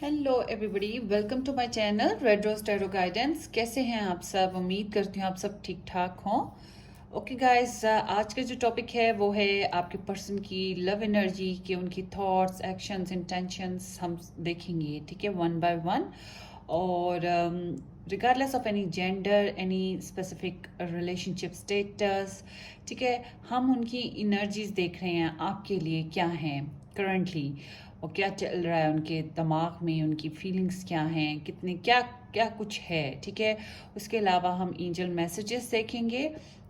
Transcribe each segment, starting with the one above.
Hello everybody, welcome to my channel red rose tarot guidance. कैसे हैं आप सब? उम्मीद करती हूँ आप सब ठीक ठाक हों। ओके गाइस, आज का जो टॉपिक है वो है आपके पर्सन की लव एनर्जी के उनकी थॉट्स, एक्शंस, इंटेंशंस हम देखेंगे, ठीक है, वन बाय वन। और regardless of any gender, any specific relationship status, ठीक है, हम उनकी एनर्जीज देख रहे हैं आपके लिए क्या हैं करंटली, और क्या चल रहा है उनके दिमाग में, उनकी फीलिंग्स क्या हैं, कितने क्या क्या कुछ है, ठीक है। उसके अलावा हम एंजल मैसेजेस देखेंगे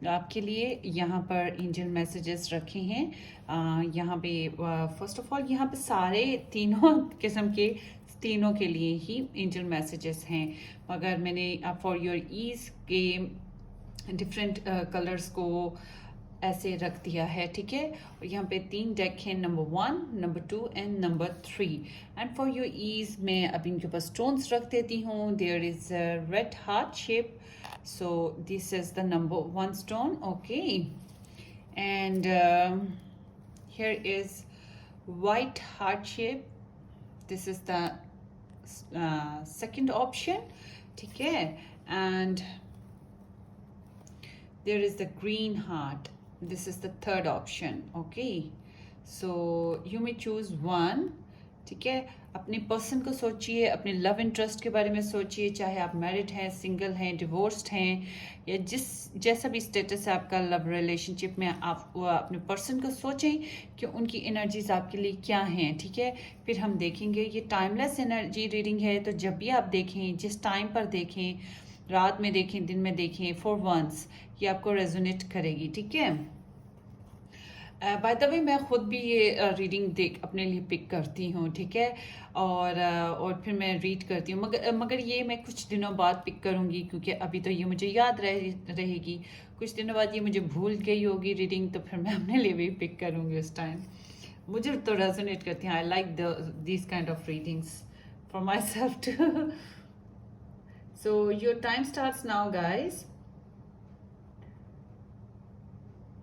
आपके लिए। यहाँ पर एंजल मैसेजेस रखे हैं। यहाँ पे फर्स्ट ऑफ ऑल यहाँ पे सारे तीनों किस्म के, तीनों के लिए ही एंजल मैसेजेस हैं, मगर मैंने फॉर योर ईज के डिफरेंट कलर्स को ऐसे रख दिया है, ठीक है। और यहाँ पे 3 डेक हैं, number 1, number 2 and number 3। And for your ease मैं अब इनके ऊपर स्टोन्स रख देती हूँ। There is red heart shape, so this is the number 1 stone, okay. And here is white heart shape, this is the second option, ठीक है। and there is the green heart, this is the third option, okay। so you may choose one, ठीक है। अपने person को सोचिए, अपने love interest के बारे में सोचिए, चाहे आप मैरिड हैं, सिंगल हैं, डिवोर्स्ड हैं, या जिस जैसा भी स्टेटस है आपका लव रिलेशनशिप में, आप अपने पर्सन को सोचें कि उनकी एनर्जीज आपके लिए क्या हैं, ठीक है। फिर हम देखेंगे, ये टाइमलेस एनर्जी रीडिंग है, तो जब भी आप देखें, जिस टाइम पर देखें, रात में देखें, दिन में देखें, फॉर वंस ये आपको रेजोनेट करेगी, ठीक है। बाय द वे मैं खुद भी ये रीडिंग देख अपने लिए पिक करती हूँ, ठीक है। और फिर मैं रीड करती हूँ, मगर ये मैं कुछ दिनों बाद पिक करूँगी, क्योंकि अभी तो ये मुझे याद रहेगी। कुछ दिनों बाद ये मुझे भूल गई होगी रीडिंग, तो फिर मैं अपने लिए भी पिक करूँगी उस टाइम। मुझे तो रेजोनेट करती हैं, I like this kind of readings for myself too. So your time starts now guys.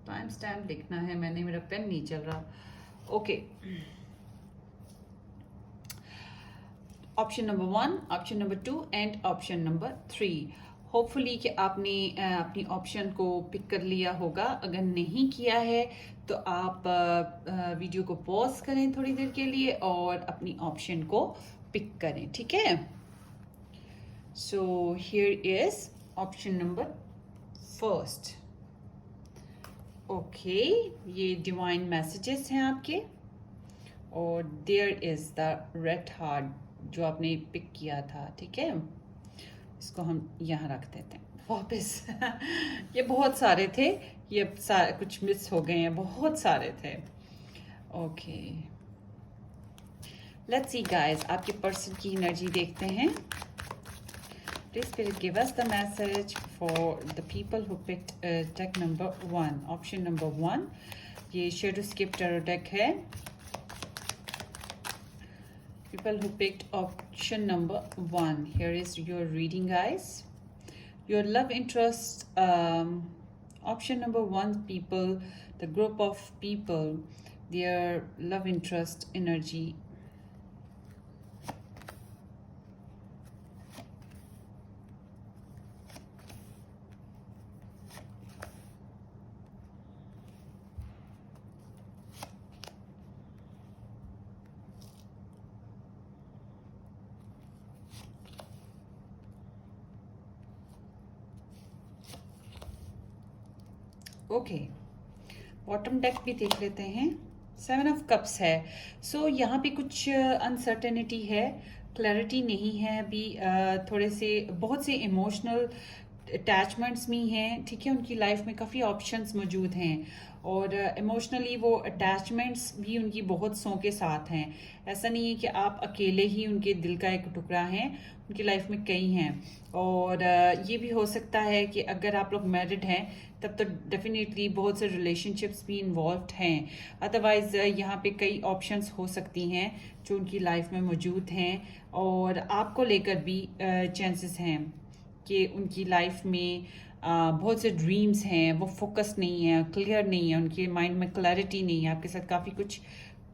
Time stamp लिखना है मैंने, मेरा पेन नहीं चल रहा, okay. Option number 1, option number 2 and option number 3। Hopefully कि आपने अपनी ऑप्शन को पिक कर लिया होगा। अगर नहीं किया है तो आप वीडियो को पॉज करें थोड़ी देर के लिए और अपनी ऑप्शन को पिक करें, ठीक है। So here is option number first, okay. ये डिवाइन मैसेजेस हैं आपके, और there is the red heart जो आपने पिक किया था, ठीक है। इसको हम यहाँ रख देते हैं वापस। ये बहुत सारे थे, ये कुछ मिस हो गए हैं, बहुत सारे थे, ओके। लेट्स सी गाइस, आपके पर्सन की एनर्जी देखते हैं। Please Spirit give us the message for the people who picked deck number 1, option number 1. ये Shadow Skip Tarot deck है। People who picked option number 1, here is your reading, guys. Your love interest, option number 1 people, the group of people, their love interest energy. Okay, bottom deck भी देख लेते हैं। 7 of cups है, सो यहाँ पे कुछ uncertainty है, क्लैरिटी नहीं है अभी। थोड़े से बहुत से इमोशनल अटैचमेंट्स भी हैं, ठीक है। उनकी लाइफ में काफ़ी ऑप्शंस मौजूद हैं, और इमोशनली वो अटैचमेंट्स भी उनकी बहुत सौ के साथ हैं। ऐसा नहीं है कि आप अकेले ही उनके दिल का एक टुकड़ा हैं, उनकी लाइफ में कई हैं। और ये भी हो सकता है कि अगर आप लोग मैरिड हैं तब तो डेफिनेटली बहुत से रिलेशनशिप्स भी इन्वॉल्व हैं। अदरवाइज़ यहाँ पे कई ऑप्शंस हो सकती हैं जो उनकी लाइफ में मौजूद हैं, और आपको लेकर भी चांसेस हैं कि उनकी लाइफ में बहुत से ड्रीम्स हैं, वो फोकस नहीं है, क्लियर नहीं है, उनके माइंड में क्लैरिटी नहीं है, आपके साथ काफ़ी कुछ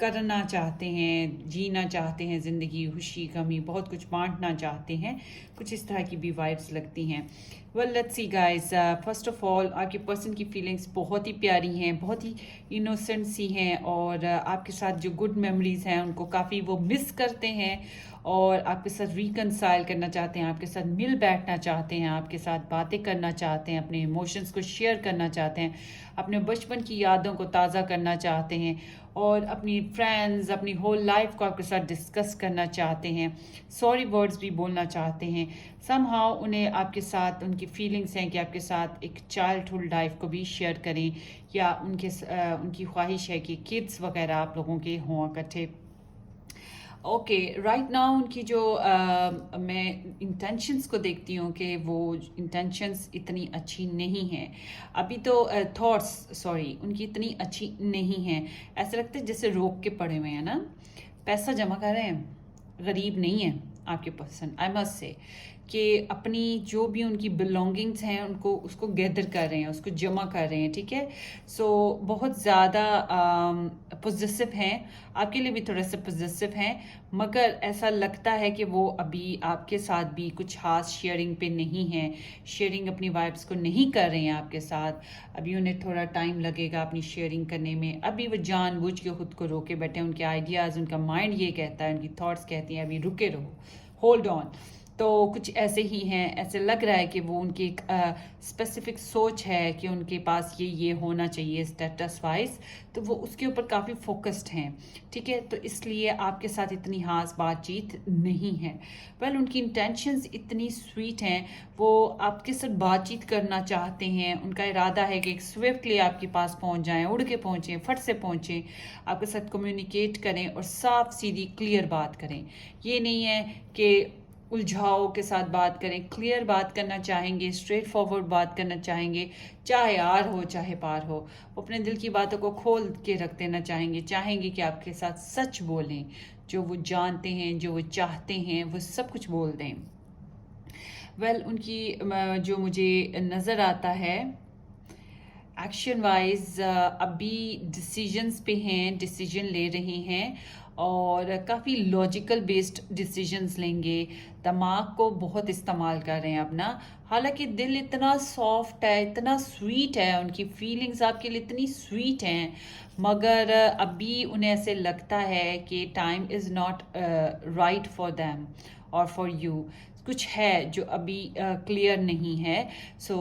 करना चाहते हैं, जीना चाहते हैं ज़िंदगी, खुशी गमी बहुत कुछ बांटना चाहते हैं, कुछ इस तरह की भी वाइब्स लगती हैं। Well let's see guys, first of all आपके पर्सन की फीलिंग्स बहुत ही प्यारी हैं, बहुत ही इनोसेंट सी हैं, और आपके साथ जो गुड मेमोरीज हैं उनको काफ़ी वो मिस करते हैं, और आपके साथ रिकनसाइल करना चाहते हैं, आपके साथ मिल बैठना चाहते हैं, आपके साथ बातें करना चाहते हैं, अपने इमोशंस को शेयर करना चाहते हैं, अपने बचपन की यादों को ताज़ा करना चाहते हैं, और अपनी फ्रेंड्स, अपनी होल लाइफ को आपके साथ डिस्कस करना चाहते हैं, सॉरी वर्ड्स भी बोलना चाहते हैं। समहाउ उन्हें आपके साथ उनकी फीलिंग्स हैं कि आपके साथ एक चाइल्डहुड लाइफ को भी शेयर करें, या उनकी ख्वाहिश है कि किड्स वगैरह आप लोगों के हों इकट्ठे। ओके, राइट नाउ उनकी जो मैं इंटेंशंस को देखती हूँ कि वो इंटेंशंस इतनी अच्छी नहीं हैं अभी तो। थॉट्स सॉरी उनकी इतनी अच्छी नहीं हैं। ऐसा लगता है जैसे रोक के पड़े हुए हैं ना, पैसा जमा कर रहे हैं, गरीब नहीं है आपके पर्सन। आई मस्ट से कि अपनी जो भी उनकी बिलोंगिंग्स हैं उनको उसको गैदर कर रहे हैं, उसको जमा कर रहे हैं, ठीक है। सो बहुत ज़्यादा पॉजिटिव हैं, आपके लिए भी थोड़ा सा पॉजिटिव हैं, मगर ऐसा लगता है कि वो अभी आपके साथ भी कुछ खास शेयरिंग पे नहीं है, शेयरिंग अपनी वाइब्स को नहीं कर रहे हैं आपके साथ। अभी उन्हें थोड़ा टाइम लगेगा अपनी शेयरिंग करने में। अभी वो जानबूझ के खुद को रोके बैठे हैं, उनके आइडियाज़, उनका माइंड ये कहता है, उनकी थॉट्स कहती हैं अभी रुके रहो, होल्ड ऑन। तो कुछ ऐसे ही हैं, ऐसे लग रहा है कि वो उनकी एक स्पेसिफिक सोच है कि उनके पास ये होना चाहिए स्टेटस वाइज, तो वो उसके ऊपर काफ़ी फोकस्ड हैं, ठीक है। तो इसलिए आपके साथ इतनी खास बातचीत नहीं है। वेल उनकी इंटेंशंस इतनी स्वीट हैं, वो आपके साथ बातचीत करना चाहते हैं, उनका इरादा है कि एक स्विफ्टली आपके पास पहुंच जाएं, उड़ के पहुंचें, फट से पहुंचें, आपके साथ कम्युनिकेट करें और साफ सीधी क्लियर बात करें। ये नहीं है कि उलझाओ के साथ बात करें, क्लियर बात करना चाहेंगे, स्ट्रेट फॉरवर्ड बात करना चाहेंगे, चाहे आर हो चाहे पार हो, वो अपने दिल की बातों को खोल के रख देना चाहेंगे कि आपके साथ सच बोलें, जो वो जानते हैं, जो वो चाहते हैं, वो सब कुछ बोल दें। वेल उनकी जो मुझे नज़र आता है एक्शन वाइज अभी डिसीजंस पे हैं, डिसीजन ले रहे हैं, और काफ़ी लॉजिकल बेस्ड डिसीजंस लेंगे, दिमाग को बहुत इस्तेमाल कर रहे हैं अपना। हालांकि दिल इतना सॉफ्ट है, इतना स्वीट है, उनकी फीलिंग्स आपके लिए इतनी स्वीट हैं, मगर अभी उन्हें ऐसे लगता है कि time is not right for them और फॉर यू। कुछ है जो अभी क्लियर नहीं है, सो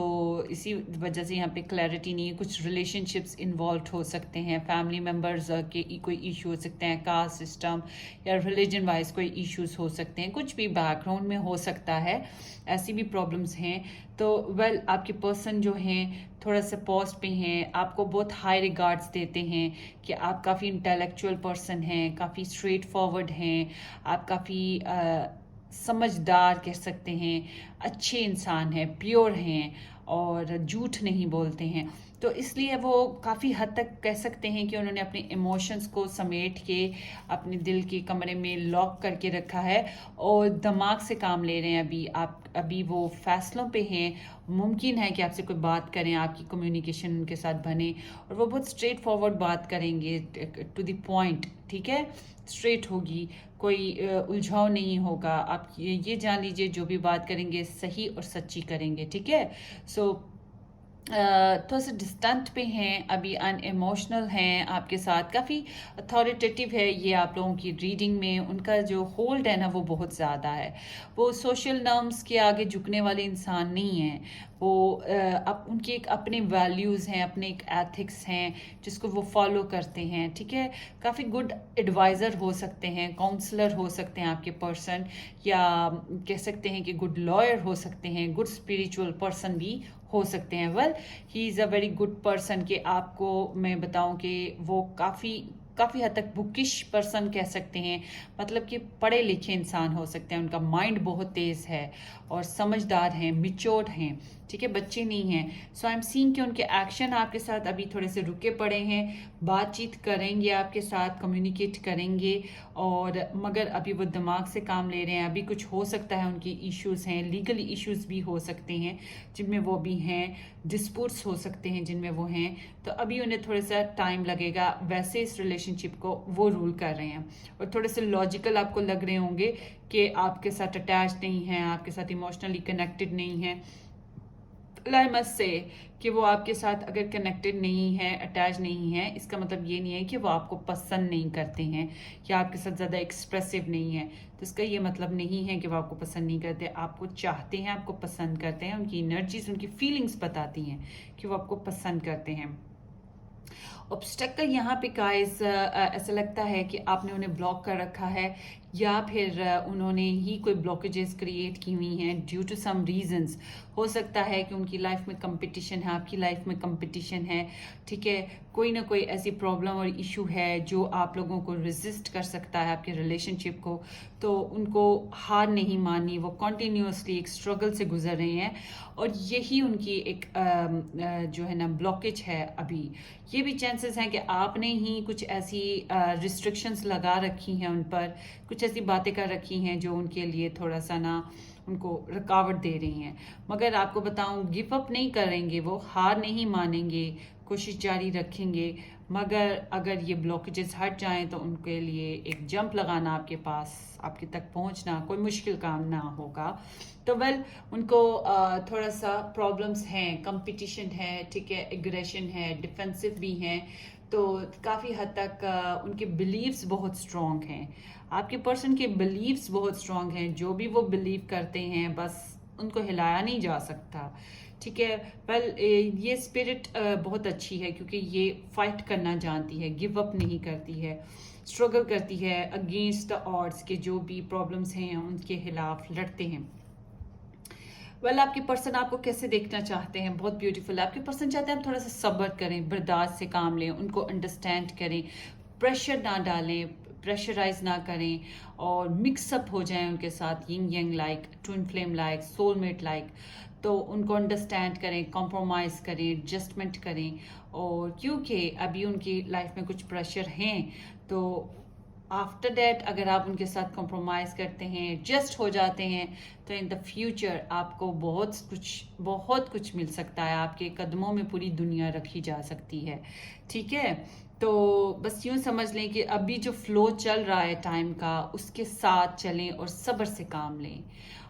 इसी वजह से यहाँ पे क्लैरिटी नहीं है। कुछ रिलेशनशिप्स इन्वॉल्व हो सकते हैं, फैमिली मेम्बर्स के कोई इशू हो सकते हैं, कास्ट सिस्टम या रिलीजन वाइज कोई इश्यूज हो सकते हैं, कुछ भी बैकग्राउंड में हो सकता है, ऐसी भी प्रॉब्लम्स हैं। तो वेल आपके पर्सन जो हैं थोड़ा सा पोस्ट पे हैं, आपको बहुत हाई रिगार्ड्स देते हैं कि आप काफ़ी इंटेलेक्चुअल पर्सन हैं, काफ़ी स्ट्रेट फॉरवर्ड हैं, आप काफ़ी समझदार कह सकते हैं, अच्छे इंसान हैं, प्योर हैं और झूठ नहीं बोलते हैं। तो इसलिए वो काफ़ी हद तक कह सकते हैं कि उन्होंने अपने इमोशंस को समेट के अपने दिल के कमरे में लॉक करके रखा है और दिमाग से काम ले रहे हैं। अभी वो फैसलों पे हैं। मुमकिन है कि आपसे कोई बात करें, आपकी कम्युनिकेशन उनके साथ बने और वो बहुत स्ट्रेट फॉरवर्ड बात करेंगे, टू द पॉइंट, ठीक है, स्ट्रेट होगी, कोई उलझाव नहीं होगा। आप ये जान लीजिए जो भी बात करेंगे सही और सच्ची करेंगे, ठीक है। सो थोड़ा सा डिस्टेंट पे हैं, अभी अनइमोशनल हैं आपके साथ, काफ़ी अथॉरिटेटिव है ये आप लोगों की रीडिंग में। उनका जो होल्ड है ना वो बहुत ज़्यादा है, वो सोशल नॉर्म्स के आगे झुकने वाले इंसान नहीं हैं। वो अब उनके एक अपने वैल्यूज़ हैं, अपने एक एथिक्स हैं जिसको वो फॉलो करते हैं, ठीक है। काफ़ी गुड एडवाइज़र हो सकते हैं, काउंसलर हो सकते हैं आपके पर्सन, या कह सकते हैं कि गुड लॉयर हो सकते हैं, गुड स्पिरिचुअल पर्सन भी हो सकते हैं। Well he is a very good person कि आपको मैं बताऊं कि वो काफ़ी हद तक बुकिश पर्सन कह सकते हैं, मतलब कि पढ़े लिखे इंसान हो सकते हैं। उनका माइंड बहुत तेज़ है और समझदार हैं, मिच्योर्ड हैं, ठीक है, बच्चे नहीं हैं. सो आई एम सीइंग कि उनके एक्शन आपके साथ अभी थोड़े से रुके पड़े हैं, बातचीत करेंगे आपके साथ, कम्युनिकेट करेंगे, और मगर अभी वो दिमाग से काम ले रहे हैं. अभी कुछ हो सकता है, उनकी इश्यूज़ हैं, लीगल इश्यूज़ भी हो सकते हैं जिनमें वो भी हैं, डिस्प्यूट्स हो सकते हैं जिनमें वो हैं. तो अभी उन्हें थोड़ा सा टाइम लगेगा. वैसे इस रिलेशनशिप को वो रूल कर रहे हैं, और थोड़े से लॉजिकल आपको लग रहे होंगे कि आपके साथ अटैच नहीं हैं, आपके साथ इमोशनली कनेक्टेड नहीं हैं. आई मस्ट से कि वो आपके साथ अगर कनेक्टेड नहीं है, अटैच नहीं है, इसका मतलब ये नहीं है कि वो आपको पसंद नहीं करते हैं या आपके साथ ज़्यादा एक्सप्रेसिव नहीं है. तो इसका ये मतलब नहीं है कि वो आपको पसंद नहीं करते, आपको चाहते हैं, आपको पसंद करते हैं. उनकी एनर्जीज, उनकी फीलिंग्स बताती हैं कि वो आपको पसंद करते हैं. ऑब्स्टेकल यहाँ पे गाइस ऐसा लगता है कि आपने उन्हें ब्लॉक कर रखा है, या फिर उन्होंने ही कोई ब्लॉकेजेस क्रिएट की हुई हैं ड्यू टू सम रीजंस. हो सकता है कि उनकी लाइफ में कंपटीशन है, आपकी लाइफ में कंपटीशन है, ठीक है. कोई ना कोई ऐसी प्रॉब्लम और इशू है जो आप लोगों को रेजिस्ट कर सकता है आपके रिलेशनशिप को. तो उनको हार नहीं मानी, वो कंटिन्यूसली एक स्ट्रगल से गुजर रहे हैं, और यही उनकी एक जो है ना ब्लॉकेज है अभी. ये भी चांसेस हैं कि आपने ही कुछ ऐसी रिस्ट्रिक्शंस लगा रखी हैं उन पर, कुछ ऐसी बातें कर रखी हैं जो उनके लिए थोड़ा सा ना उनको रुकावट दे रही हैं. मगर आपको बताऊं, गिव अप नहीं करेंगे, वो हार नहीं मानेंगे, कोशिश जारी रखेंगे. मगर अगर ये ब्लॉकेजेस हट जाएं तो उनके लिए एक जंप लगाना आपके पास, आपके तक पहुंचना कोई मुश्किल काम ना होगा. तो उनको थोड़ा सा प्रॉब्लम्स हैं, कंपटीशन है, ठीक है, एग्रेशन है, डिफेंसिव भी हैं. तो काफ़ी हद तक उनके बिलीव्स बहुत स्ट्रॉन्ग हैं. आपके पर्सन के बिलीव्स बहुत स्ट्रॉन्ग हैं. जो भी वो बिलीव करते हैं बस उनको हिलाया नहीं जा सकता, ठीक है. ये स्पिरिट बहुत अच्छी है क्योंकि ये फाइट करना जानती है, गिव अप नहीं करती है, स्ट्रगल करती है अगेंस्ट द ऑड्स के जो भी प्रॉब्लम्स हैं उनके खिलाफ लड़ते हैं. आपके पर्सन आपको कैसे देखना चाहते हैं? बहुत ब्यूटीफुल. आपके पर्सन चाहते हैं आप थोड़ा सा सब्र करें, बर्दाश्त से काम लें, उनको अंडरस्टैंड करें, प्रेशर ना डालें, प्रेशराइज ना करें, और मिक्सअप हो जाएं उनके साथ, Ying young like, twin flame like, soulmate like. तो उनको अंडरस्टैंड करें, कॉम्प्रोमाइज़ करें, एडजस्टमेंट करें. और क्योंकि अभी उनकी लाइफ में कुछ प्रेशर हैं, तो आफ्टर दैट अगर आप उनके साथ कॉम्प्रोमाइज़ करते हैं, एडजस्ट हो जाते हैं, तो इन द फ्यूचर आपको बहुत कुछ मिल सकता है. आपके कदमों में पूरी दुनिया रखी जा सकती है, ठीक है. तो बस यूँ समझ लें कि अभी जो फ्लो चल रहा है टाइम का, उसके साथ चलें और सब्र से काम लें,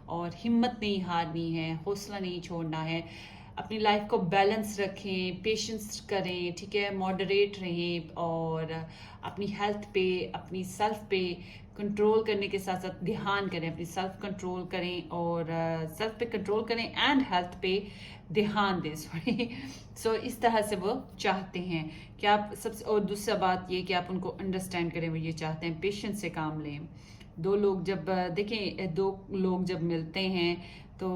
और हिम्मत नहीं हारनी है, हौसला नहीं छोड़ना है. अपनी लाइफ को बैलेंस रखें, पेशेंस करें, ठीक है, मॉडरेट रहें, और अपनी हेल्थ पे, अपनी सेल्फ पे कंट्रोल करने के साथ साथ ध्यान करें, अपनी सेल्फ कंट्रोल करें, और सेल्फ पे कंट्रोल करें एंड हेल्थ पे ध्यान दें. सॉरी. सो इस तरह से वो चाहते हैं कि आप सबसे, और दूसरा बात ये कि आप उनको अंडरस्टैंड करें. वो ये चाहते हैं पेशेंस से काम लें. दो लोग जब मिलते हैं तो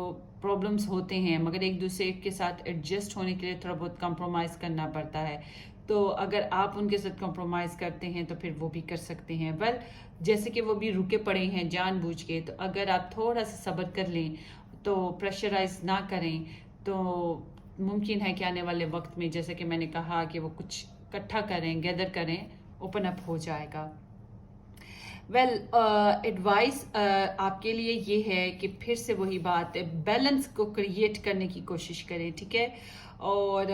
प्रॉब्लम्स होते हैं, मगर एक दूसरे के साथ एडजस्ट होने के लिए थोड़ा बहुत कंप्रोमाइज़ करना पड़ता है. तो अगर आप उनके साथ कंप्रोमाइज़ करते हैं तो फिर वो भी कर सकते हैं. जैसे कि वो भी रुके पड़े हैं जानबूझ के, तो अगर आप थोड़ा सा सब्र कर लें, तो प्रेशराइज ना करें, तो मुमकिन है कि आने वाले वक्त में, जैसे कि मैंने कहा, कि वो कुछ इकट्ठा करें, गैदर करें, ओपन अप हो जाएगा. एडवाइस आपके लिए ये है कि फिर से वही बात है, बैलेंस को क्रिएट करने की कोशिश करें, ठीक है. और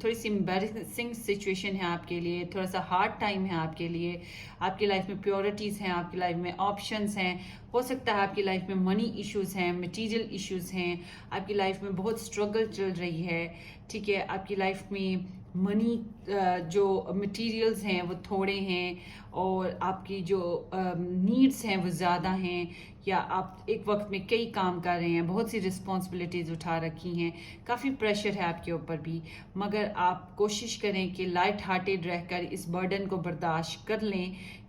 थोड़ी सी एम्बैरेसिंग सिचुएशन है आपके लिए, थोड़ा सा हार्ड टाइम है आपके लिए. आपकी लाइफ में प्योरिटीज़ हैं, आपकी लाइफ में ऑप्शंस हैं. हो सकता है आपकी लाइफ में मनी इश्यूज़ हैं, मटेरियल इश्यूज़ हैं, आपकी लाइफ में बहुत स्ट्रगल चल रही है, ठीक है. आपकी लाइफ में मनी जो मटेरियल्स हैं वो थोड़े हैं, और आपकी जो नीड्स हैं वो ज़्यादा हैं, या आप एक वक्त में कई काम कर रहे हैं, बहुत सी रिस्पॉन्सिबिलिटीज़ उठा रखी हैं, काफ़ी प्रेशर है आपके ऊपर भी. मगर आप कोशिश करें कि लाइट हार्टेड रहकर इस बर्डन को बर्दाश्त कर लें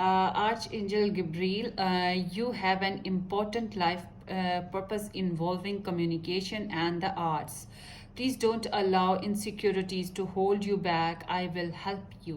Archangel Gabriel, you have an important life purpose involving communication and the arts. Please don't allow insecurities to hold you back. I will help you.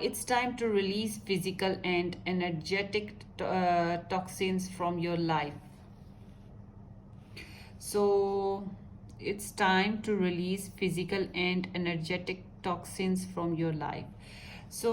It's time to release physical and energetic toxins from your life. So it's time to release physical and energetic toxins from your life. So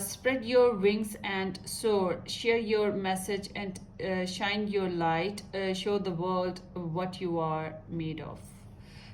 spread your wings and soar, share your message and shine your light, show the world what you are made of.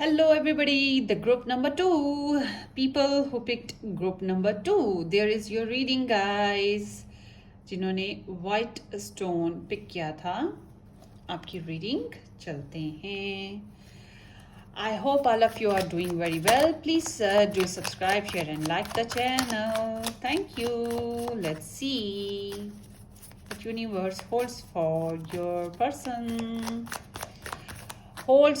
Hello everybody, the group number 2, people who picked group number 2, there is your reading guys. जिन्होंने white stone pick किया था, आपकी reading चलते हैं. I hope all of you are doing very well. Please do subscribe, share and like the channel. Thank you. Let's see what universe holds for your person. Holds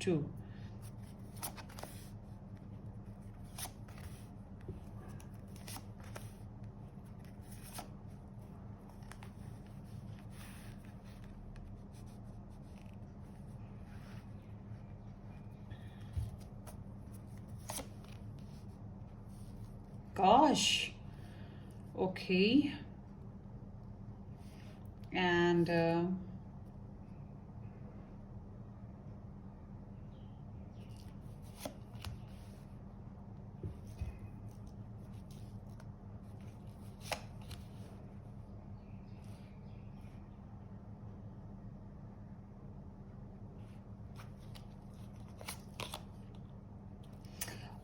2. Gosh. Okay. And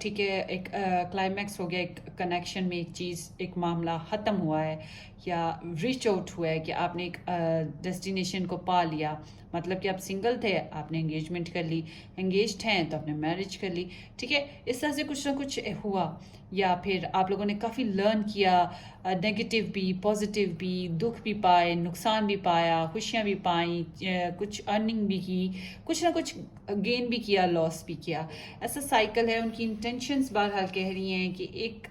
ठीक है, एक climax हो गया, एक connection में एक चीज़, एक मामला ख़त्म हुआ है या रीच आउट हुआ है कि आपने एक डेस्टिनेशन को पा लिया। मतलब कि आप सिंगल थे, आपने एंगेजमेंट कर ली, एंगेज्ड हैं तो आपने मैरिज कर ली, ठीक है। इस तरह से कुछ ना कुछ हुआ, या फिर आप लोगों ने काफ़ी लर्न किया, नेगेटिव भी पॉजिटिव भी, दुख भी पाए, नुकसान भी पाया, खुशियाँ भी पाई, कुछ अर्निंग भी की, कुछ ना कुछ गेन भी किया, लॉस भी किया। ऐसा साइकिल है। उनकी इंटेंशंस बहरहाल कह रही हैं कि एक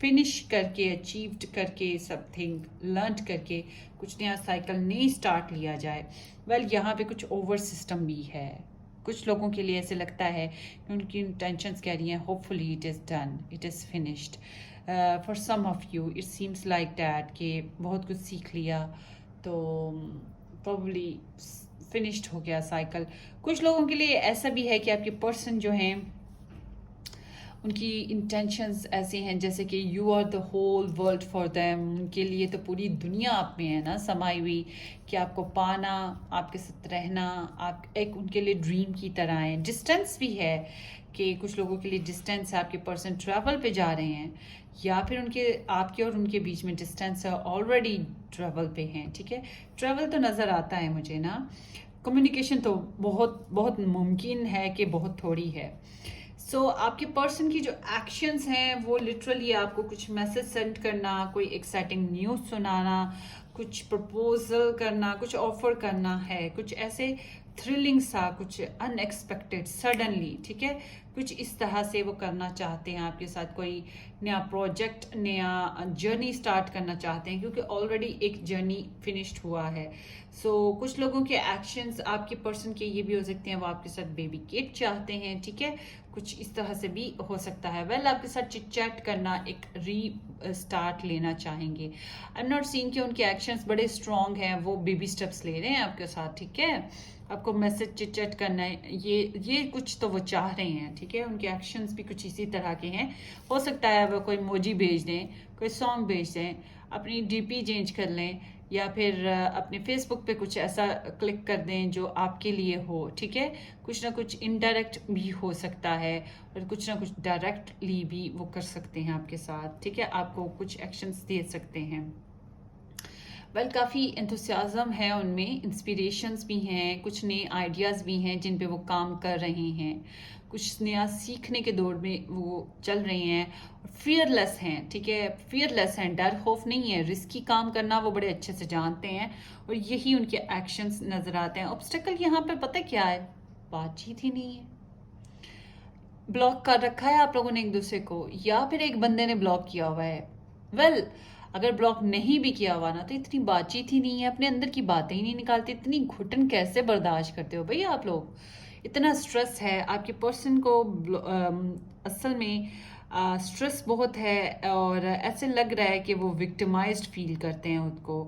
फिनिश करके, अचीव्ड करके, समथिंग लर्न करके कुछ नया साइकिल नहीं स्टार्ट लिया जाए। वेल यहाँ पे कुछ ओवर सिस्टम भी है। कुछ लोगों के लिए ऐसे लगता है कि उनकी इंटेंशंस कह रही हैं hopefully it is done, it is finished. For some of you it seems like that कि बहुत कुछ सीख लिया तो प्रॉब्ली फिनिश्ड हो गया साइकिल। कुछ लोगों के लिए ऐसा भी है कि आपके पर्सन जो हैं उनकी इंटेंशंस ऐसे हैं जैसे कि you are the whole world for them. उनके लिए तो पूरी दुनिया आप में है ना समाई हुई, कि आपको पाना, आपके साथ रहना, आप एक उनके लिए ड्रीम की तरह है। डिस्टेंस भी है कि कुछ लोगों के लिए डिस्टेंस है, आपके पर्सन ट्रैवल पे जा रहे हैं, या फिर उनके आपके और उनके बीच में डिस्टेंस है, ऑलरेडी ट्रैवल पे हैं, ठीक है। ट्रैवल तो नज़र आता है मुझे ना, कम्युनिकेशन तो बहुत बहुत मुमकिन है कि बहुत थोड़ी है। आपके पर्सन की जो एक्शंस हैं वो लिटरली आपको कुछ मैसेज सेंड करना, कोई एक्साइटिंग न्यूज़ सुनाना, कुछ प्रपोजल करना, कुछ ऑफर करना है, कुछ ऐसे थ्रिलिंग सा, कुछ अनएक्सपेक्टेड सडनली, ठीक है। कुछ इस तरह से वो करना चाहते हैं आपके साथ, कोई नया प्रोजेक्ट, नया जर्नी स्टार्ट करना चाहते हैं, क्योंकि ऑलरेडी एक जर्नी फिनिश्ड हुआ है। कुछ लोगों के एक्शंस आपके पर्सन के ये भी हो सकते हैं, वो आपके साथ बेबी किड चाहते हैं, ठीक है। कुछ इस तरह से भी हो सकता है। वेल आपके साथ चिट चैट करना, एक री स्टार्ट लेना चाहेंगे। आई एम नॉट सीइंग कि उनके एक्शंस बड़े स्ट्रॉन्ग हैं, वो बेबी स्टेप्स ले रहे हैं आपके साथ, ठीक है। आपको मैसेज चिट चैट करना है, ये कुछ तो वो चाह रहे हैं, ठीक है। उनके एक्शंस भी कुछ इसी तरह के हैं। हो सकता है वो कोई मोजी भेज दें, कोई सॉन्ग भेज दें, अपनी डीपी चेंज कर लें, या फिर अपने फेसबुक पे कुछ ऐसा क्लिक कर दें जो आपके लिए हो, ठीक है। कुछ ना कुछ इनडायरेक्ट भी हो सकता है, और कुछ ना कुछ डायरेक्टली भी वो कर सकते हैं आपके साथ, ठीक है। आपको कुछ एक्शंस दे सकते हैं। वेल काफ़ी एंथुसियाज़म है उनमें, इंस्पिरेशंस भी हैं, कुछ नए आइडियाज़ भी हैं जिन पे वो काम कर रहे हैं, कुछ नया सीखने के दौर में वो चल रहे हैं, फियरलेस हैं, ठीक है। फियरलेस हैं, डर खौफ नहीं है, रिस्की काम करना वो बड़े अच्छे से जानते हैं, और यही उनके एक्शंस नज़र आते हैं। ऑब्स्टेकल यहाँ पे पता क्या है, बातचीत ही नहीं है। ब्लॉक कर रखा है आप लोगों ने एक दूसरे को, या फिर एक बंदे ने ब्लॉक किया हुआ है। वेल अगर ब्लॉक नहीं भी किया हुआ ना, तो इतनी बातचीत ही नहीं है, अपने अंदर की बातें ही नहीं निकालते। इतनी घुटन कैसे बर्दाश्त करते हो भैया आप लोग? इतना स्ट्रेस है आपके पर्सन को, असल में स्ट्रेस बहुत है, और ऐसे लग रहा है कि वो विक्टिमाइज्ड फील करते हैं खुद को।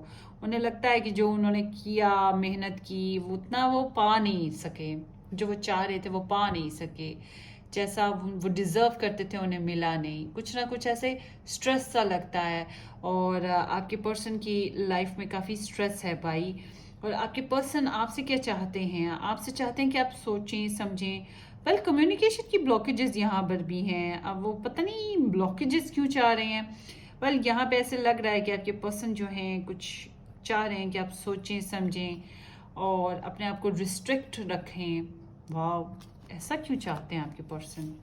उन्हें लगता है कि जो उन्होंने किया, मेहनत की, वो उतना वो पा नहीं सके, जो वो चाह रहे थे वो पा नहीं सके, जैसा वो डिज़र्व करते थे उन्हें मिला नहीं। कुछ ना कुछ ऐसे स्ट्रेस सा लगता है, और आपके पर्सन की लाइफ में काफ़ी स्ट्रेस है भाई। और आपके पर्सन आपसे क्या चाहते हैं? आपसे चाहते हैं कि आप सोचें समझें। वेल कम्युनिकेशन की ब्लॉकेजेस यहाँ पर भी हैं। अब वो पता नहीं ब्लॉकेजेस क्यों चाह रहे हैं। वेल यहाँ पे ऐसे लग रहा है कि आपके पर्सन जो हैं कुछ चाह रहे हैं कि आप सोचें समझें और अपने आप को रिस्ट्रिक्ट रखें। वाह, ऐसा क्यों चाहते हैं आपके पर्सन?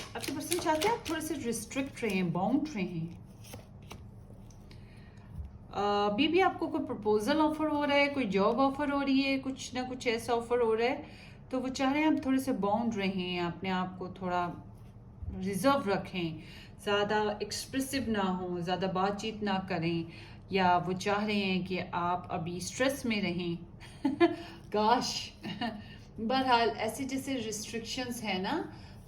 आपके पर्सन चाहते हैं आप थोड़े से रिस्ट्रिक्ट रहें, बाउंड रहें। अभी भी आपको कोई प्रपोजल ऑफर हो रहा है, कोई जॉब ऑफर हो रही है, कुछ ना कुछ ऐसा ऑफर हो रहा है, तो वो चाह रहे हैं आप थोड़े से बाउंड रहें, अपने आप को थोड़ा रिजर्व रखें, ज़्यादा एक्सप्रेसिव ना हो, ज़्यादा बातचीत ना करें, या वो चाह रहे हैं कि आप अभी स्ट्रेस में रहें। गाश। बहरहाल ऐसे जैसे रिस्ट्रिक्शंस है ना,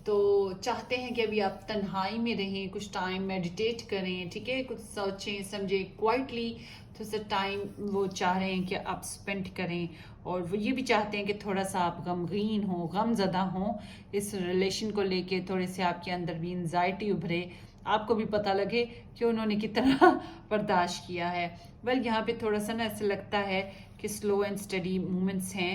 तो चाहते हैं कि अभी आप तन्हाई में रहें, कुछ टाइम मेडिटेट करें, ठीक है, कुछ सोचें समझें, क्वाइटली थोड़ा सा टाइम वो चाह रहे हैं कि आप स्पेंड करें। और वो ये भी चाहते हैं कि थोड़ा सा आप गमगीन हो, गमज़दा हो इस रिलेशन को लेके, थोड़े से आपके अंदर भी एंजाइटी उभरे, आपको भी पता लगे कि उन्होंने कितना बर्दाश्त किया है। वेल यहाँ पे थोड़ा सा ना ऐसे लगता है कि स्लो एंड स्टडी मूवमेंट्स हैं,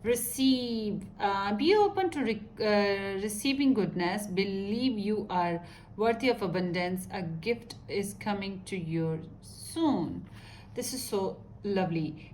Receive, be open to receiving goodness. Believe you are worthy of abundance. A gift is coming to you soon. This is so lovely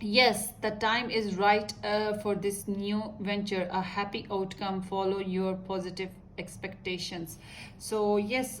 yes, the time is right for this new venture, a happy outcome, follow your positive expectations. So yes,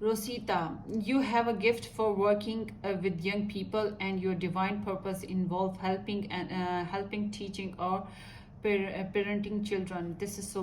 Rosita, you have a gift for working with young people, and your divine purpose involve helping, teaching, or parenting children. This is so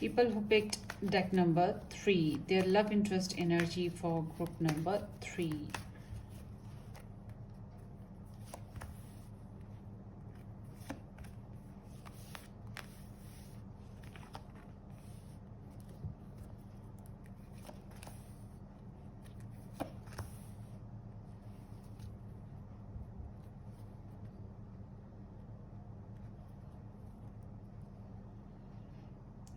People who picked deck number 3, their love interest energy for group number 3.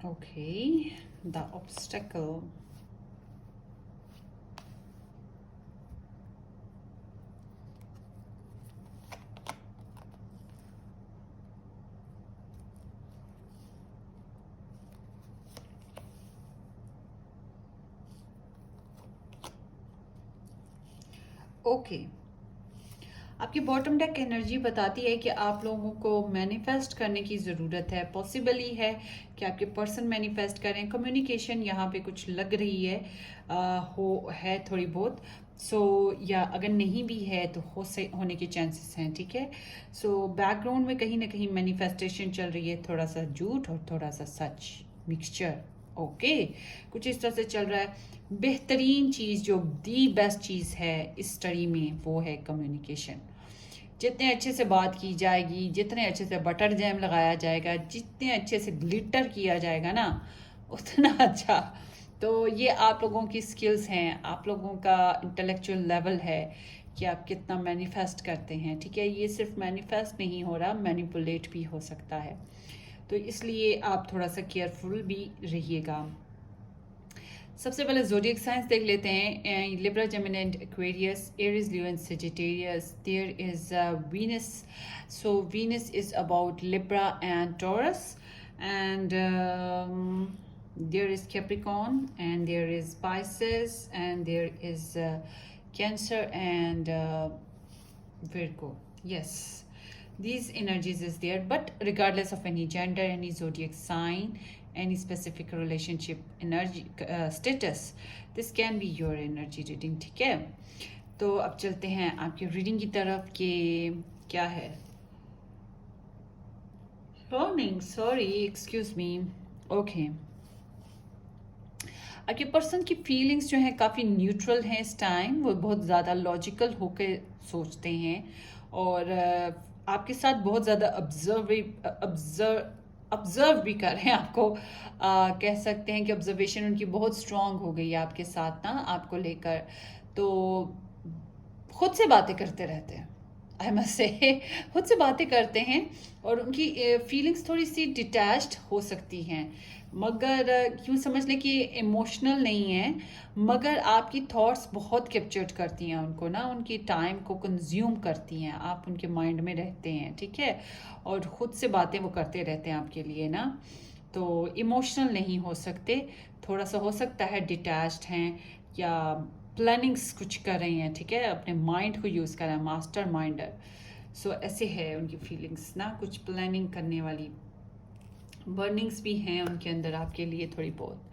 Okay, the obstacle. Okay, आपकी bottom deck energy बताती है कि आप लोगों को manifest करने की ज़रूरत है। पॉसिबल ही है कि आपके पर्सन मैनिफेस्ट करें। कम्युनिकेशन यहाँ पे कुछ लग रही है, हो है थोड़ी बहुत। सो या अगर नहीं भी है तो होने के चांसेस हैं, ठीक है। सो बैकग्राउंड में कहीं ना कहीं मैनिफेस्टेशन चल रही है, थोड़ा सा झूठ और थोड़ा सा सच मिक्सचर। ओके, कुछ इस तरह से चल रहा है। बेहतरीन चीज़, जो दी बेस्ट चीज़ है इस स्टडी में, वो है कम्युनिकेशन। जितने अच्छे से बात की जाएगी, जितने अच्छे से बटर जैम लगाया जाएगा, जितने अच्छे से ग्लिटर किया जाएगा ना, उतना अच्छा। तो ये आप लोगों की स्किल्स हैं, आप लोगों का इंटेलेक्चुअल लेवल है कि आप कितना मैनिफेस्ट करते हैं, ठीक है। ये सिर्फ मैनिफेस्ट नहीं हो रहा, मैनिपुलेट भी हो सकता है। तो इसलिए आप थोड़ा सा केयरफुल भी रहिएगा। सबसे पहले जोडियक साइंस देख लेते हैं। Libra, Gemini and Aquarius, Aries, Leo and Sagittarius. There is Venus, so Venus is about Libra and Taurus, and there is Capricorn, and there is Pisces, and there is Cancer and Virgo. Yes, these energies is there, but regardless of any gender, any zodiac sign, any specific relationship energy status, this can be your energy reading, ठीक है। तो अब चलते हैं आपकी reading की तरफ कि क्या है। Morning, sorry, excuse me. Okay, आपके पर्सन की फीलिंग्स जो हैं काफ़ी न्यूट्रल हैं इस टाइम। वो बहुत ज़्यादा लॉजिकल होकर सोचते हैं, और आपके साथ बहुत ज़्यादा ऑब्जर्व भी कर रहे हैं आपको। कह सकते हैं कि ऑब्जर्वेशन उनकी बहुत स्ट्रांग हो गई है आपके साथ ना, आपको लेकर। तो खुद से बातें करते रहते हैं, आई मस्ट से खुद से बातें करते हैं, और उनकी फीलिंग्स थोड़ी सी डिटैच्ड हो सकती हैं, मगर यूँ समझ लें कि इमोशनल नहीं है, मगर आपकी थॉट्स बहुत कैप्चर्ड करती हैं उनको ना, उनकी टाइम को कंज्यूम करती हैं, आप उनके माइंड में रहते हैं, ठीक है। और ख़ुद से बातें वो करते रहते हैं आपके लिए ना। तो इमोशनल नहीं हो सकते, थोड़ा सा हो सकता है डिटैच्ड हैं, या प्लानिंग्स कुछ कर रही हैं, ठीक है, अपने माइंड को यूज़ कर रहे हैं, मास्टर माइंडर। सो ऐसे है उनकी फीलिंग्स ना, कुछ प्लानिंग करने वाली बर्निंग्स भी हैं उनके अंदर आपके लिए थोड़ी बहुत।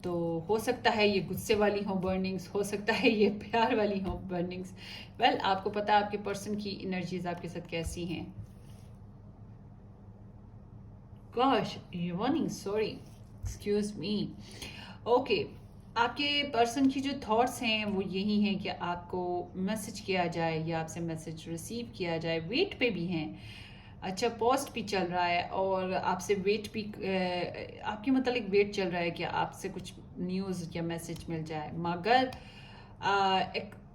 तो हो सकता है ये गुस्से वाली हो बर्निंग्स, हो सकता है ये प्यार वाली हो बर्निंग्स। वेल, आपको पता है आपके पर्सन की एनर्जीज आपके साथ कैसी हैं। Gosh, warning, sorry, excuse me. Okay, आपके पर्सन की जो थॉट्स हैं वो यही हैं कि आपको मैसेज किया जाए या आपसे मैसेज रिसीव किया जाए। वेट पे भी हैं, अच्छा पोस्ट भी चल रहा है, और आपसे वेट भी आपके मतलब वेट चल रहा है कि आपसे कुछ न्यूज़ या मैसेज मिल जाए, मगर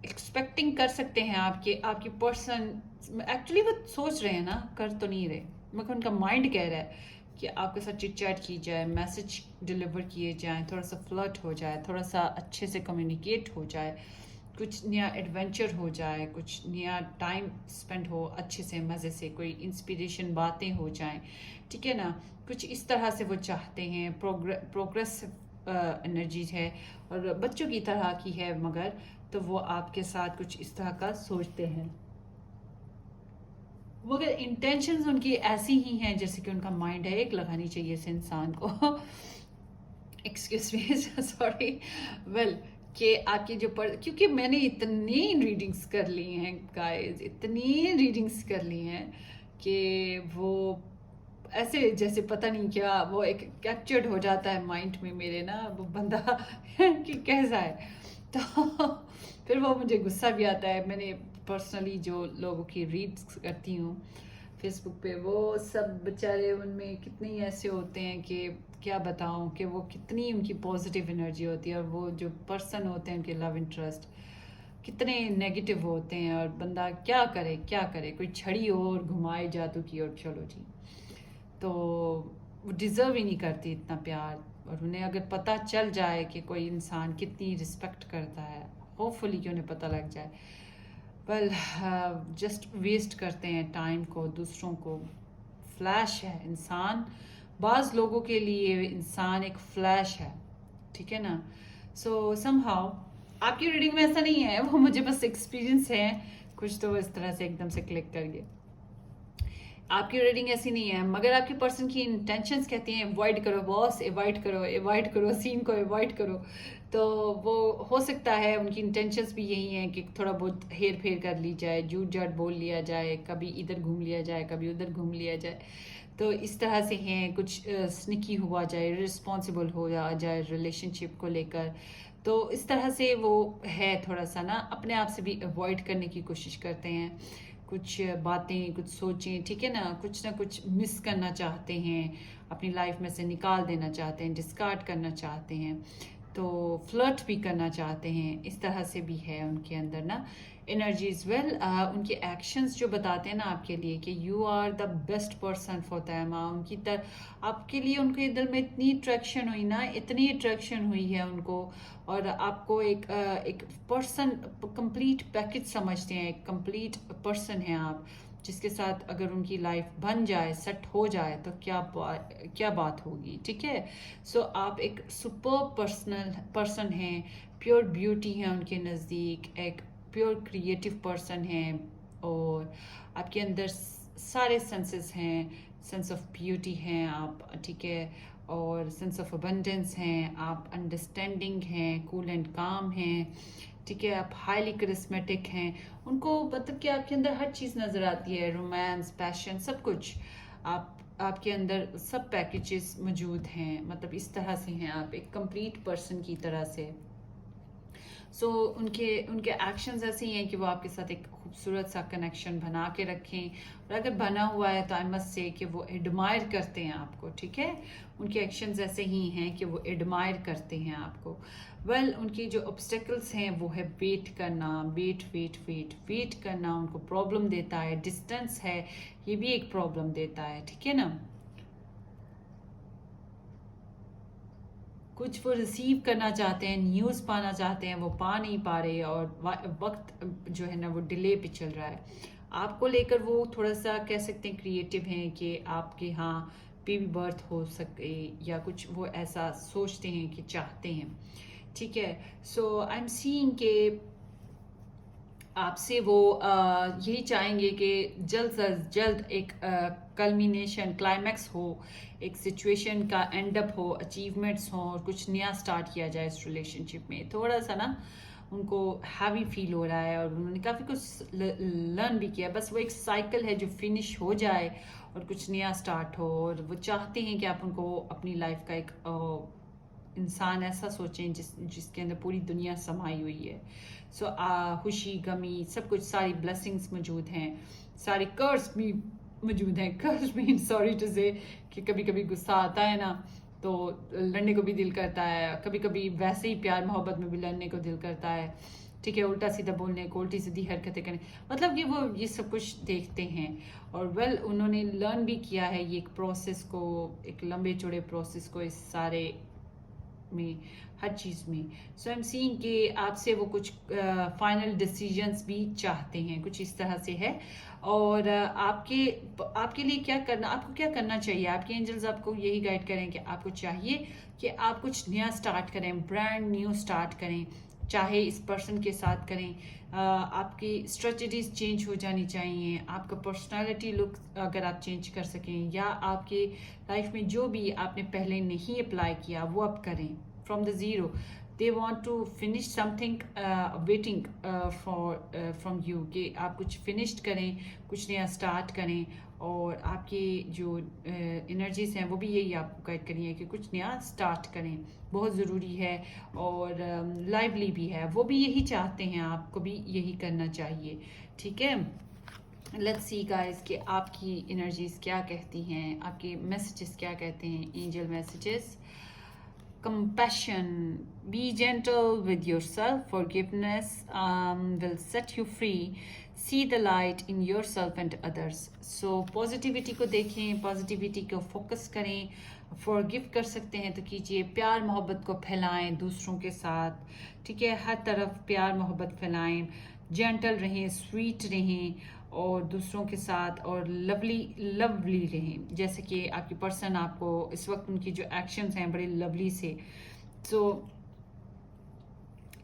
एक्सपेक्टिंग कर सकते हैं आपकी पर्सन एक्चुअली वो सोच रहे हैं ना, कर तो नहीं रहे, मगर उनका माइंड कह रहा है कि आपके साथ चिट चैट की जाए, मैसेज डिलीवर किए जाएं, थोड़ा सा फ्लर्ट हो जाए, थोड़ा सा अच्छे से कम्युनिकेट हो जाए, कुछ नया एडवेंचर हो जाए, कुछ नया टाइम स्पेंड हो अच्छे से, मज़े से, कोई इंस्पिरेशन बातें हो जाएं, ठीक है ना। कुछ इस तरह से वो चाहते हैं। प्रोग्रेस एनर्जी है, और बच्चों की तरह की है, मगर तो वो आपके साथ कुछ इस तरह का सोचते हैं, मगर इंटेंशंस उनकी ऐसी ही हैं जैसे कि उनका माइंड है। एक लगानी चाहिए इस इंसान को एक्सक्यूज मी, सॉरी। वेल, कि आपकी जो क्योंकि मैंने इतनी रीडिंग्स कर ली हैं गाइस, इतनी रीडिंग्स कर ली हैं कि वो ऐसे जैसे पता नहीं क्या वो एक कैप्चर्ड हो जाता है माइंड में मेरे ना, वो बंदा कि कैसा है। तो फिर वो मुझे गुस्सा भी आता है। मैंने पर्सनली जो लोगों की रीड्स करती हूँ फेसबुक पे, वो सब बेचारे, उनमें कितने ही ऐसे होते हैं कि क्या बताऊं कि वो कितनी उनकी पॉजिटिव एनर्जी होती है, और वो जो पर्सन होते हैं उनके लव इंटरेस्ट कितने नेगेटिव होते हैं, और बंदा क्या करे क्या करे, कोई छड़ी और घुमाए जादू की और चलो जी। तो वो डिज़र्व ही नहीं करती इतना प्यार, और उन्हें अगर पता चल जाए कि कोई इंसान कितनी रिस्पेक्ट करता है, होपफुली कि उन्हें पता लग जाए, वेल जस्ट वेस्ट करते हैं टाइम को दूसरों को। फ्लैश है इंसान, बाज़ लोगों के लिए इंसान एक फ्लैश है, ठीक है ना। सो समहाउ आपकी रीडिंग में ऐसा नहीं है, वो मुझे बस एक्सपीरियंस है कुछ, तो इस तरह से एकदम से क्लिक कर गया। आपकी रीडिंग ऐसी नहीं है, मगर आपकी पर्सन की इंटेंशंस कहती हैं अवॉइड करो बॉस, अवॉइड करो सीन को, अवॉइड करो। तो वो हो सकता है उनकी इंटेंशंस भी यही हैं कि थोड़ा बहुत हेर फेर कर ली जाए, झूठ झाट बोल लिया जाए, कभी इधर घूम लिया जाए, कभी उधर घूम लिया जाए। तो इस तरह से हैं, कुछ स्निकी हुआ जाए, रिस्पॉन्सिबल हो जाए रिलेशनशिप को लेकर। तो इस तरह से वो है, थोड़ा सा ना अपने आप से भी अवॉइड करने की कोशिश करते हैं, कुछ बातें, कुछ सोचें, ठीक है ना कुछ मिस करना चाहते हैं, अपनी लाइफ में से निकाल देना चाहते हैं, डिस्कार्ड करना चाहते हैं, तो फ्लर्ट भी करना चाहते हैं। इस तरह से भी है उनके अंदर ना एनर्जीज। वेल उनके एक्शंस जो बताते हैं ना आपके लिए कि you are the best person for them, उनकी आपके लिए उनके दिल में इतनी अट्रैक्शन हुई ना, इतनी अट्रैक्शन हुई है उनको, और आपको एक पर्सन कंप्लीट पैकेज समझते हैं, एक कंप्लीट पर्सन है आप, जिसके साथ अगर उनकी लाइफ बन जाए, सेट हो जाए, तो क्या बात होगी, ठीक है। सो आप एक सुपर पर्सन हैं, प्योर ब्यूटी है उनके नज़दीक, एक प्योर क्रिएटिव पर्सन है, और आपके अंदर सारे सेंसेस हैं, सेंस ऑफ ब्यूटी हैं आप, ठीक है, और सेंस ऑफ अबंडेंस हैं आप, अंडरस्टैंडिंग हैं, कूल एंड काम हैं, ठीक है, आप हाईली करिस्मेटिक हैं। उनको मतलब कि आपके अंदर हर चीज़ नज़र आती है, रोमांस, पैशन, सब कुछ आपके अंदर सब पैकेजेस मौजूद हैं, मतलब इस तरह से हैं आप एक कंप्लीट पर्सन की तरह से। सो उनके एक्शंस ऐसे ही हैं कि वो आपके साथ एक खूबसूरत सा कनेक्शन बना के रखें, और अगर बना हुआ है तो आई मस्ट से कि वो एडमायर करते हैं आपको, ठीक है। उनके एक्शंस ऐसे ही हैं कि वो एडमायर करते हैं आपको। वेल उनकी जो ऑब्स्टेकल्स हैं वो है वेट करना, वेट करना उनको प्रॉब्लम देता है, डिस्टेंस है ये भी एक प्रॉब्लम देता है, ठीक है ना। कुछ वो रिसीव करना चाहते हैं, न्यूज़ पाना चाहते हैं, वो पा नहीं पा रहे, और वक्त जो है ना वो डिले पे चल रहा है। आपको लेकर वो थोड़ा सा कह सकते हैं क्रिएटिव हैं कि आपके यहाँ बेबी बर्थ हो सके, या कुछ वो ऐसा सोचते हैं कि चाहते हैं, ठीक है। सो आई एम सीइंग के आपसे वो यही चाहेंगे कि जल्द से जल्द एक कल्मिनेशन, क्लाइमैक्स हो, एक सिचुएशन का एंड अप हो, अचीवमेंट्स हो, और कुछ नया स्टार्ट किया जाए इस रिलेशनशिप में। थोड़ा सा ना उनको हैवी फील हो रहा है, और उन्होंने काफ़ी कुछ लर्न भी किया, बस वो एक साइकिल है जो फिनिश हो जाए और कुछ नया स्टार्ट हो, और वो चाहते हैं कि आप उनको अपनी लाइफ का एक इंसान ऐसा सोचें जिसके अंदर पूरी दुनिया समाई हुई है। सो खुशी, गमी, सब कुछ, सारी ब्लेसिंग्स मौजूद हैं, सारे कर्स भी मौजूद हैं। कर्स मीन सॉरी टू से कि कभी कभी गुस्सा आता है ना, तो लड़ने को भी दिल करता है, कभी कभी वैसे ही प्यार मोहब्बत में भी लड़ने को दिल करता है, ठीक है, उल्टा सीधा बोलने को, उल्टी सीधी हरकतें करने, मतलब कि वो ये सब कुछ देखते हैं। और वेल उन्होंने लर्न भी किया है ये एक प्रोसेस को, एक लंबे चौड़े प्रोसेस को, इस सारे में, हर चीज़ में। सो आई एम सीइंग कि आपसे वो कुछ फाइनल डिसीजंस भी चाहते हैं, कुछ इस तरह से है। और आपके लिए आपको क्या करना चाहिए, आपके एंजल्स आपको यही गाइड करें कि आपको चाहिए कि आप कुछ नया स्टार्ट करें, ब्रांड न्यू स्टार्ट करें, चाहे इस पर्सन के साथ करें। आपकी स्ट्रेटजीज चेंज हो जानी चाहिए, आपका पर्सनालिटी लुक अगर आप चेंज कर सकें, या आपके लाइफ में जो भी आपने पहले नहीं अप्लाई किया वो आप करें from the zero. They want to finish something waiting from you, कि आप कुछ फिनिश्ड करें, कुछ नया स्टार्ट करें, और आपकी जो एनर्जीज हैं वो भी यही आपको गाइड करी है कि कुछ नया स्टार्ट करें, बहुत ज़रूरी है, और लाइवली भी है, वो भी यही चाहते हैं, आपको भी यही करना चाहिए, ठीक है। लेट्स सी गाइस कि आपकी एनर्जीज क्या कहती हैं, आपके मैसेजेस क्या कहते हैं, angel messages. Compassion, be gentle with yourself, forgiveness will set you free, see the light in yourself and others. So positivity को देखें, positivity को focus करें, forgive कर सकते हैं तो कीजिए, प्यार मोहब्बत को फैलाएं दूसरों के साथ, ठीक है, हर तरफ प्यार मोहब्बत फैलाएं, जेंटल रहें, स्वीट रहें, और दूसरों के साथ, और लवली रहें, जैसे कि आपकी पर्सन आपको इस वक्त उनकी जो एक्शंस हैं बड़े लवली से। सो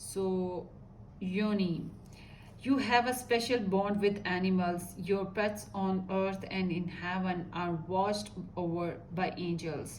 So, Yoni, you have a special bond with animals. Your pets on earth and in heaven are watched over by angels.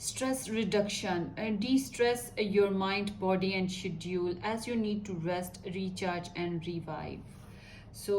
Stress reduction. De-stress your mind, body and schedule as you need to rest, recharge and revive. So